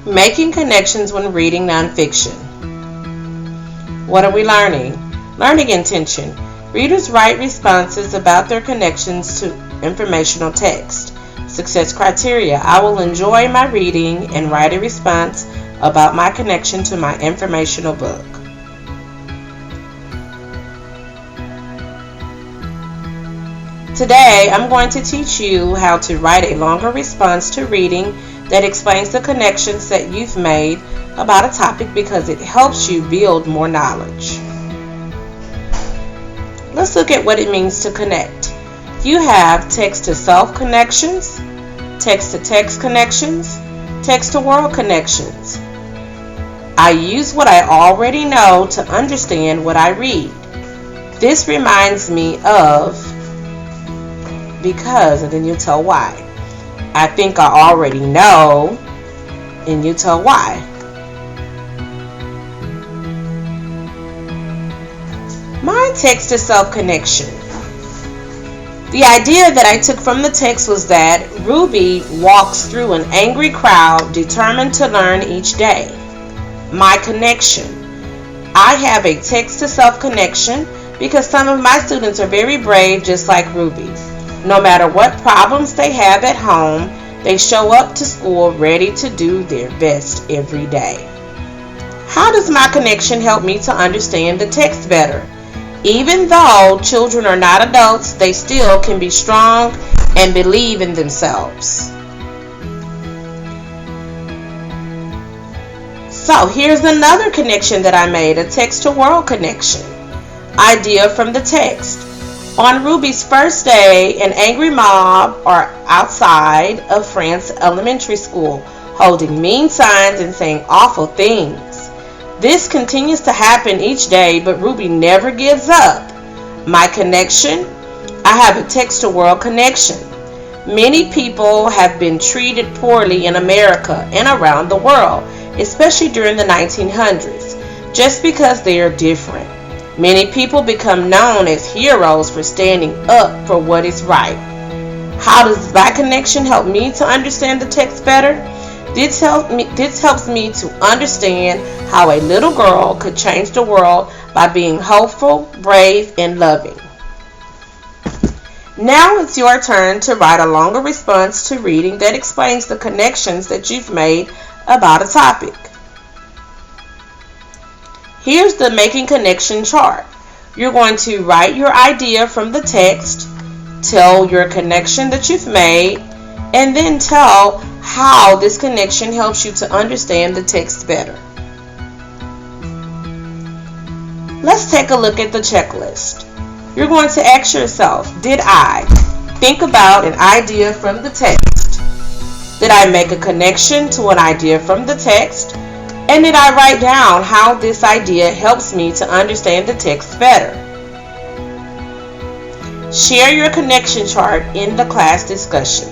Making connections when reading nonfiction. What are we learning? Learning intention. Readers write responses about their connections to informational text. Success criteria. I will enjoy my reading and write a response about my connection to my informational book. Today, I'm going to teach you how to write a longer response to reading that explains the connections that you've made about a topic because it helps you build more knowledge. Let's look at what it means to connect. You have text-to-self connections, text-to-text connections, text-to-world connections. I use what I already know to understand what I read. This reminds me of because, and then you tell why. I think I already know, and you tell why. My text-to-self connection. The idea that I took from the text was that Ruby walks through an angry crowd determined to learn each day. My connection. I have a text-to-self connection because some of my students are very brave, just like Ruby. No matter what problems they have at home, they show up to school ready to do their best every day. How does my connection help me to understand the text better? Even though children are not adults, they still can be strong and believe in themselves. So here's another connection that I made, a text-to-world connection. Idea from the text. On Ruby's first day, an angry mob are outside of France's elementary school, holding mean signs and saying awful things. This continues to happen each day, but Ruby never gives up. My connection? I have a text-to-world connection. Many people have been treated poorly in America and around the world, especially during the 1900s, just because they are different. Many people become known as heroes for standing up for what is right. How does my connection help me to understand the text better? This helps me to understand how a little girl could change the world by being hopeful, brave, and loving. Now it's your turn to write a longer response to reading that explains the connections that you've made about a topic. Here's the making connection chart. You're going to write your idea from the text, tell your connection that you've made, and then tell how this connection helps you to understand the text better. Let's take a look at the checklist. You're going to ask yourself, did I think about an idea from the text? Did I make a connection to an idea from the text? And did I write down how this idea helps me to understand the text better? Share your connection chart in the class discussion.